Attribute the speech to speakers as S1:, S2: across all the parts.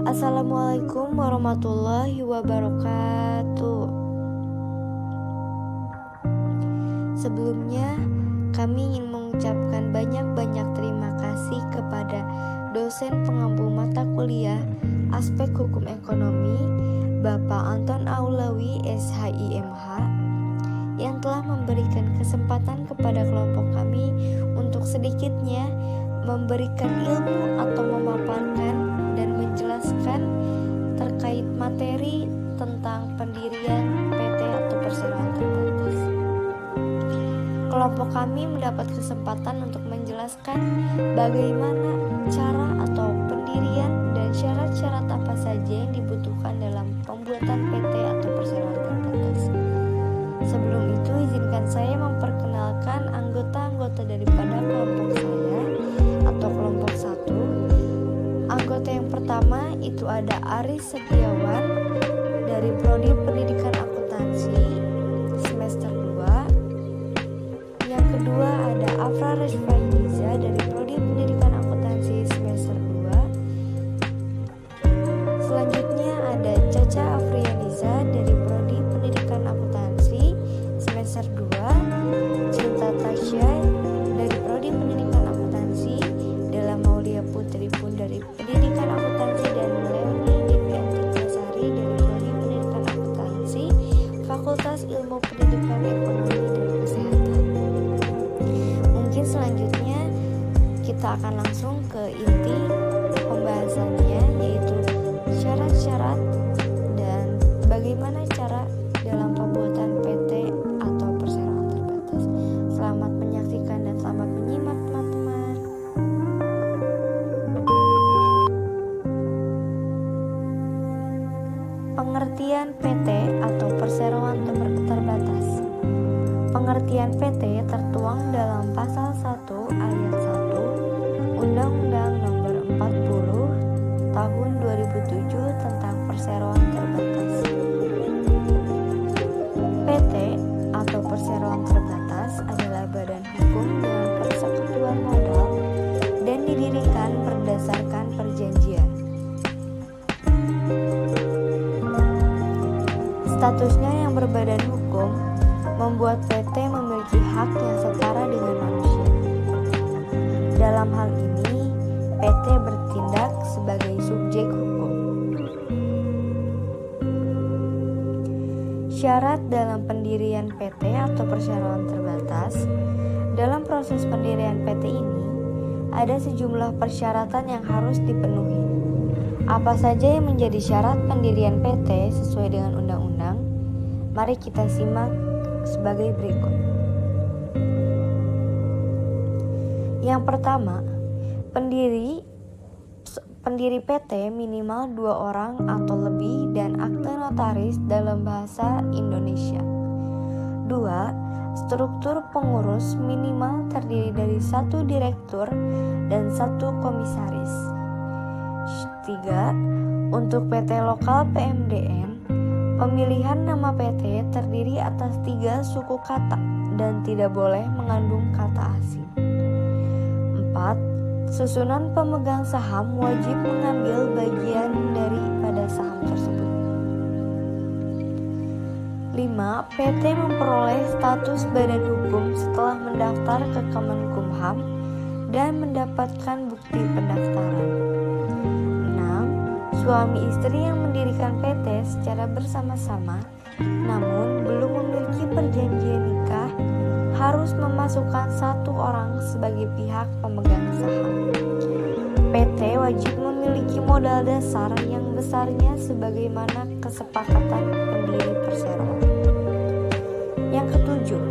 S1: Assalamualaikum warahmatullahi wabarakatuh. Sebelumnya, kami ingin mengucapkan banyak-banyak terima kasih kepada dosen pengampu mata kuliah Aspek Hukum Ekonomi, Bapak Anton Aulawi, SHIMH, yang telah memberikan kesempatan kepada kelompok kami untuk sedikitnya memberikan ilmu atau memaparkan dan menjelaskan terkait materi tentang pendirian PT atau perseroan terbatas. Kelompok kami mendapat kesempatan untuk menjelaskan bagaimana cara atau pendirian dan syarat-syarat apa saja yang dibutuhkan dalam pembuatan PT atau perseroan terbatas. Sebelum itu, izinkan saya memperkenalkan anggota-anggota daripada kelompok saya atau kelompok 1. Anggota yang pertama itu ada Aris Setiawan dari Prodi Pendidikan Akuntansi semester 2. Yang kedua ada Afra Resfainiza dari Prodi Pendidikan Akuntansi semester 2. Selanjutnya ada Caca Afrianiza dari Prodi Pendidikan Akuntansi semester 2. Cinta Tasya dari Prodi Pendidikan Akuntansi, Della Maulia Putri pun dari Pendidikan Akuntansi, dan Leoni Devianti Kasari dari Prodi Pendidikan Akuntansi, Fakultas Ilmu Pendidikan Ekonomi dan Kesehatan. Mungkin selanjutnya kita akan langsung ke inti pembahasannya, yaitu syarat-syarat dan bagaimana cara dalam pembuatan PT atau perseroan terbatas. Selamat menyaksikan dan selamat menyimak, teman-teman. Pengertian PT atau perseroan terbatas. Pengertian PT tertuang dalam pasal 1 ayat 1 Undang-Undang Nomor 40 Tahun 2007 tentang perseroan terbatas. PT atau perseroan terbatas adalah badan hukum dengan persekutuan modal dan didirikan berdasarkan perjanjian. Statusnya yang berbadan hukum membuat PT memiliki hak yang setara dengan manusia. Dalam hal ini, PT bertindak sebagai subjek hukum. Syarat dalam pendirian PT atau perseroan terbatas. Dalam proses pendirian PT ini, ada sejumlah persyaratan yang harus dipenuhi. Apa saja yang menjadi syarat pendirian PT sesuai dengan undang-undang? Mari kita simak sebagai berikut. Yang pertama, pendiri PT minimal 2 orang atau lebih dan akte notaris dalam bahasa Indonesia. 2. Struktur pengurus minimal terdiri dari 1 direktur dan 1 komisaris. 3. Untuk PT lokal PMDN, pemilihan nama PT terdiri atas 3 suku kata dan tidak boleh mengandung kata asing. 4. Susunan pemegang saham wajib mengambil bagian daripada saham tersebut. 5. PT memperoleh status badan hukum setelah mendaftar ke Kemenkumham dan mendapatkan bukti pendaftaran. 6. Suami istri yang mendirikan PT secara bersama-sama namun belum memiliki perjanjian nikah harus memasukkan 1 orang sebagai pihak pemegang saham. PT wajib memiliki modal dasar yang besarnya sebagaimana kesepakatan pendiri perseroan. Yang ketujuh,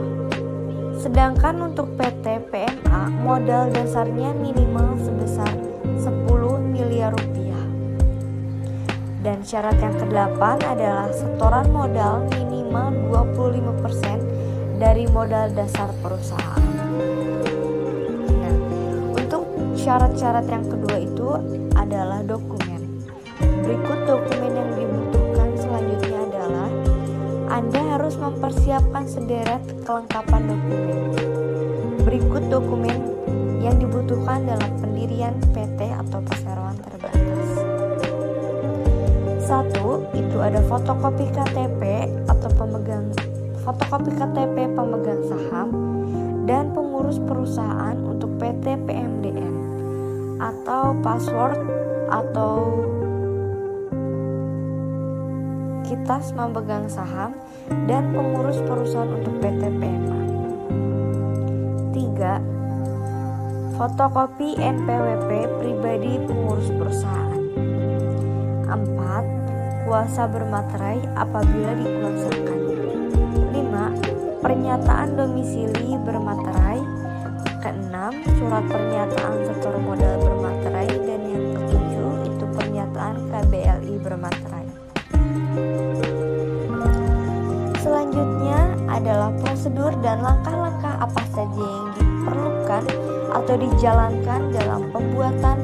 S1: sedangkan untuk PT PMA modal dasarnya minimal sebesar 10 miliar rupiah. Dan syarat yang ke-8 adalah setoran modal minimal 25% dari modal dasar perusahaan. Nah, untuk syarat-syarat yang kedua itu adalah dokumen. Berikut dokumen yang dibutuhkan selanjutnya adalah Anda harus mempersiapkan sederet kelengkapan dokumen. Berikut dokumen yang dibutuhkan dalam pendirian PT atau perseroan terbatas. Satu, itu ada fotokopi KTP atau fotokopi KTP pemegang saham dan pengurus perusahaan untuk PT PMDN, atau password atau kitas memegang saham dan pengurus perusahaan untuk PT PMA. 3. Fotokopi NPWP pribadi pengurus perusahaan. 4. Kuasa bermaterai apabila dikuasakan. 5. Pernyataan domisili bermaterai. Keenam, surat pernyataan setor modal bermaterai. Dan yang ketujuh itu pernyataan KBLI bermaterai. Selanjutnya adalah prosedur dan langkah-langkah apa saja yang diperlukan atau dijalankan dalam pembuatan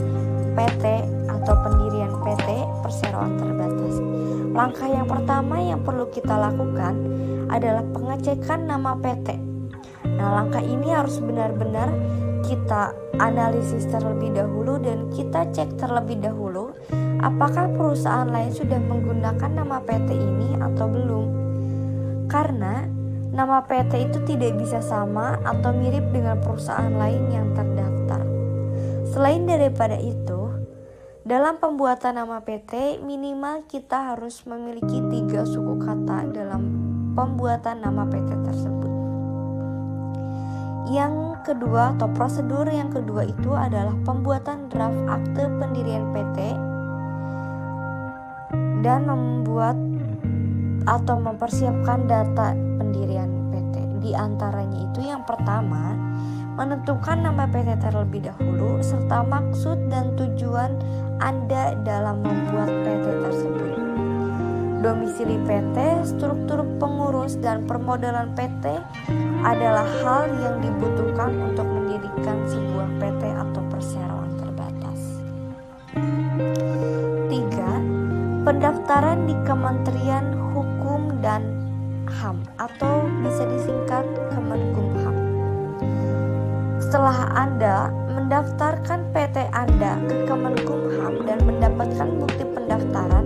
S1: PT atau pendirian PT perseroan terbatas. Langkah yang pertama yang perlu kita lakukan adalah pengecekan nama PT. Nah, langkah ini harus benar-benar kita analisis terlebih dahulu dan kita cek terlebih dahulu apakah perusahaan lain sudah menggunakan nama PT ini atau belum. Karena nama PT itu tidak bisa sama atau mirip dengan perusahaan lain yang terdaftar. Selain daripada itu, dalam pembuatan nama PT minimal kita harus memiliki 3 suku kata dalam pembuatan nama PT tersebut. Yang kedua atau prosedur yang kedua itu adalah pembuatan draft akte pendirian PT dan membuat atau mempersiapkan data pendirian PT. Di antaranya itu yang pertama, menentukan nama PT terlebih dahulu serta maksud dan tujuan Anda dalam membuat PT tersebut. Domisili PT, struktur pengurus dan permodalan PT adalah hal yang dibutuhkan untuk mendirikan sebuah PT atau perseroan terbatas. 3. Pendaftaran di Kementerian Hukum dan HAM atau bisa disingkat Kemenkumham. Setelah Anda mendaftarkan PT Anda ke Kemenkumham dan mendapatkan bukti pendaftaran,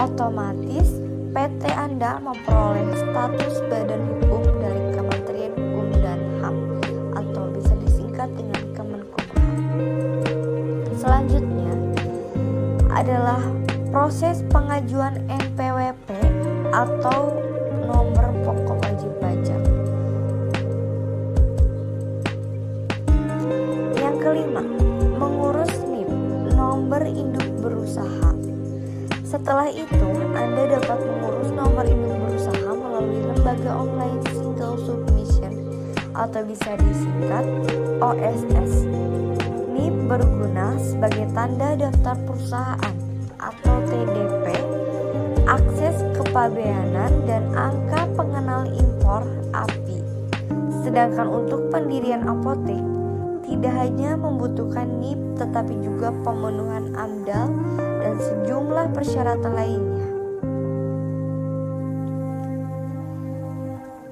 S1: otomatis PT Anda memperoleh status badan hukum dari Kementerian Hukum dan HAM atau bisa disingkat dengan Kemenkumham. Selanjutnya adalah proses pengajuan NPWP atau nomor pokok wajib pajak. Yang kelima, mengurus NIP, nomor induk berusaha. Setelah itu, Anda dapat mengurus nomor induk berusaha melalui lembaga online single submission atau bisa disingkat OSS. NIP berguna sebagai tanda daftar perusahaan atau TDP, akses kepabeanan dan angka pengenal impor API. Sedangkan untuk pendirian apotek tidak hanya membutuhkan NIP tetapi juga pemenuhan AMDAL dan sejumlah persyaratan lainnya.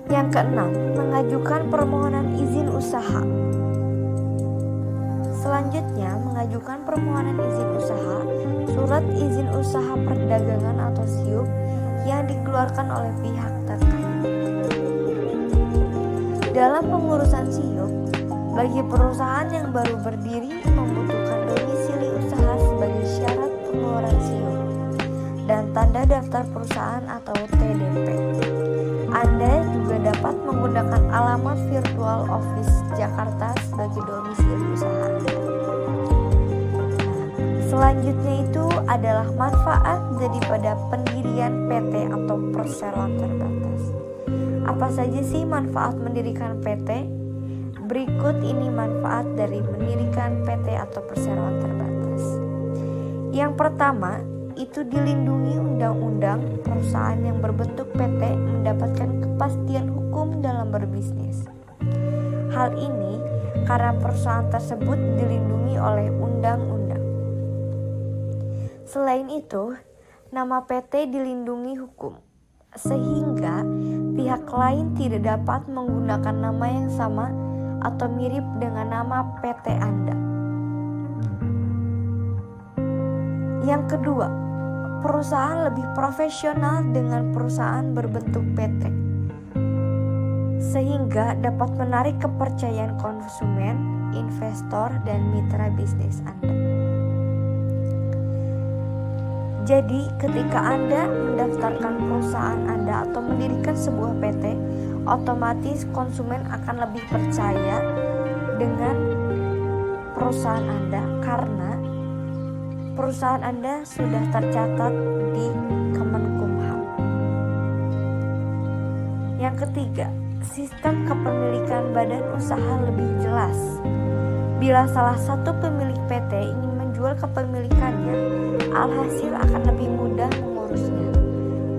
S1: Yang keenam, mengajukan permohonan izin usaha. Selanjutnya, mengajukan permohonan izin usaha, surat izin usaha perdagangan atau SIUP yang dikeluarkan oleh pihak terkait. Dalam pengurusan SIUP, bagi perusahaan yang baru berdiri membutuhkan domisili usaha sebagai syarat pengeluaran SIUP dan tanda daftar perusahaan atau TDP. Anda juga dapat menggunakan alamat virtual office Jakarta sebagai domisili usaha Anda. Selanjutnya itu adalah manfaat daripada pendirian PT atau perseroan terbatas. Apa saja sih manfaat mendirikan PT? Berikut ini manfaat dari mendirikan PT atau perseroan terbatas. Yang pertama, itu dilindungi undang-undang. Perusahaan yang berbentuk PT mendapatkan kepastian hukum dalam berbisnis. Hal ini karena perusahaan tersebut dilindungi oleh undang-undang. Selain itu, nama PT dilindungi hukum, sehingga pihak lain tidak dapat menggunakan nama yang sama atau mirip dengan nama PT Anda. Yang kedua, perusahaan lebih profesional dengan perusahaan berbentuk PT, sehingga dapat menarik kepercayaan konsumen, investor, dan mitra bisnis Anda. Jadi, ketika Anda mendaftarkan perusahaan Anda atau mendirikan sebuah PT, otomatis konsumen akan lebih percaya dengan perusahaan Anda karena perusahaan Anda sudah tercatat di Kemenkumham. Yang ketiga, sistem kepemilikan badan usaha lebih jelas. Bila salah satu pemilik PT ingin menjual kepemilikannya, alhasil akan lebih mudah mengurusnya.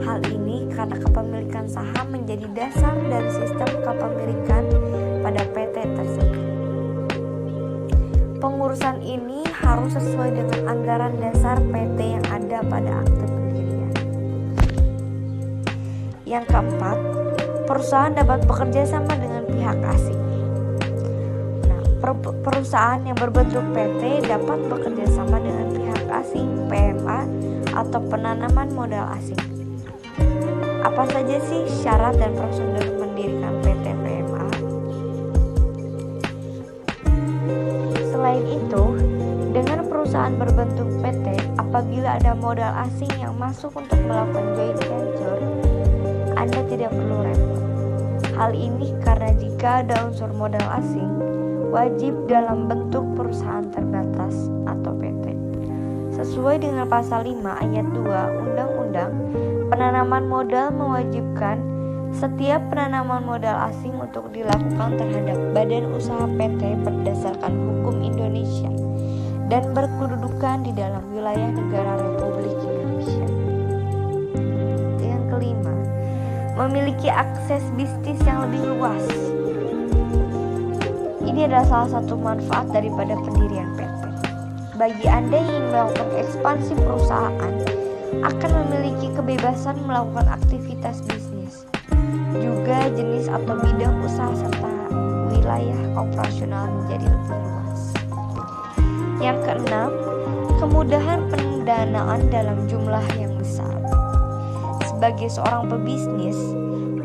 S1: Hal ini karena kepemilikan saham menjadi dasar dari sistem kepemilikan pada PT tersebut. Pengurusan ini harus sesuai dengan anggaran dasar PT yang ada pada akte pendirian. Yang keempat, perusahaan dapat bekerja sama dengan pihak asing. Perusahaan yang berbentuk PT dapat bekerja sama dengan pihak asing, PMA, atau penanaman modal asing. Apa saja sih syarat dan prosedur mendirikan PT PMA? Selain itu, dengan perusahaan berbentuk PT, apabila ada modal asing yang masuk untuk melakukan joint venture, Anda tidak perlu repot. Hal ini karena jika ada unsur modal asing, wajib dalam bentuk perusahaan terbatas atau PT. Sesuai dengan pasal 5 ayat 2 Undang-Undang Penanaman Modal mewajibkan setiap penanaman modal asing untuk dilakukan terhadap badan usaha PT berdasarkan hukum Indonesia dan berkedudukan di dalam wilayah negara Republik Indonesia. Yang kelima, memiliki akses bisnis yang lebih luas. Ini adalah salah satu manfaat daripada pendirian PT. Bagi Anda yang ingin melakukan ekspansi perusahaan, akan memiliki kebebasan melakukan aktivitas bisnis, juga jenis atau bidang usaha serta wilayah operasional menjadi lebih luas. Yang keenam, kemudahan pendanaan dalam jumlah yang besar. Sebagai seorang pebisnis,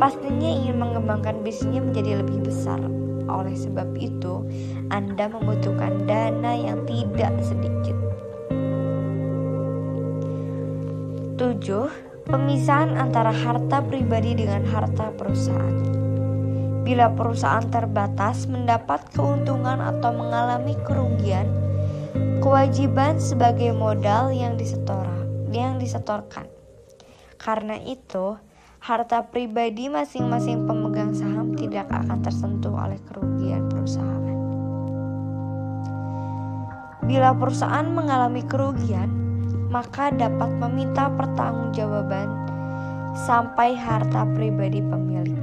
S1: pastinya ingin mengembangkan bisnisnya menjadi lebih besar. Oleh sebab itu, Anda membutuhkan dana yang tidak sedikit. 7. Pemisahan antara harta pribadi dengan harta perusahaan. Bila perusahaan terbatas mendapat keuntungan atau mengalami kerugian, kewajiban sebagai modal yang disetorkan. Karena itu, harta pribadi masing-masing pemegang saham tidak akan tersentuh oleh kerugian perusahaan. Bila perusahaan mengalami kerugian, maka dapat meminta pertanggungjawaban sampai harta pribadi pemilik.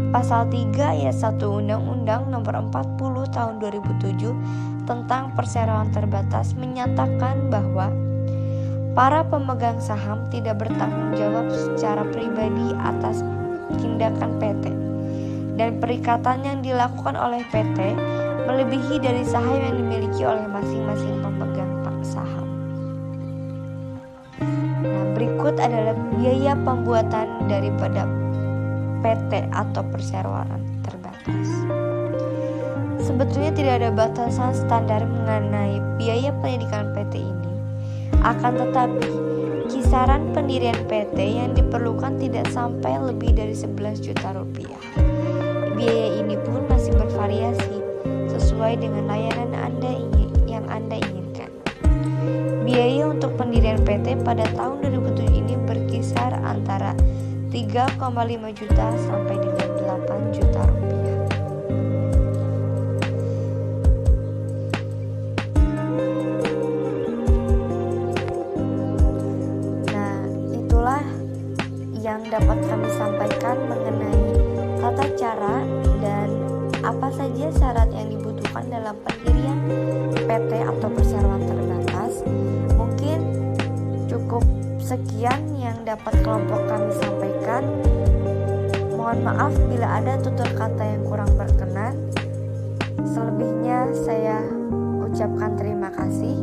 S1: Pasal 3 ayat 1 Undang-Undang Nomor 40 Tahun 2007 tentang perseroan terbatas menyatakan bahwa para pemegang saham tidak bertanggung jawab secara pribadi atas tindakan PT, dan perikatan yang dilakukan oleh PT melebihi dari saham yang dimiliki oleh masing-masing pemegang saham. Nah, berikut adalah biaya pembuatan daripada PT atau perseroan terbatas. Sebetulnya tidak ada batasan standar mengenai biaya pendidikan PT ini. Akan tetapi, kisaran pendirian PT yang diperlukan tidak sampai lebih dari 11 juta rupiah. Biaya ini pun masih bervariasi sesuai dengan layanan yang Anda inginkan. Biaya untuk pendirian PT pada tahun 2007 ini berkisar antara 3,5 juta sampai dengan 8 juta rupiah. Yang dapat kami sampaikan mengenai tata cara dan apa saja syarat yang dibutuhkan dalam pendirian PT atau perseroan terbatas. Mungkin cukup sekian yang dapat kelompok kami sampaikan. Mohon maaf bila ada tutur kata yang kurang berkenan. Selebihnya saya ucapkan terima kasih.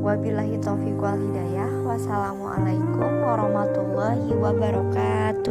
S1: Wabillahi taufiq wal hidayah. Wassalamualaikum warahmatullahi wabarakatuh.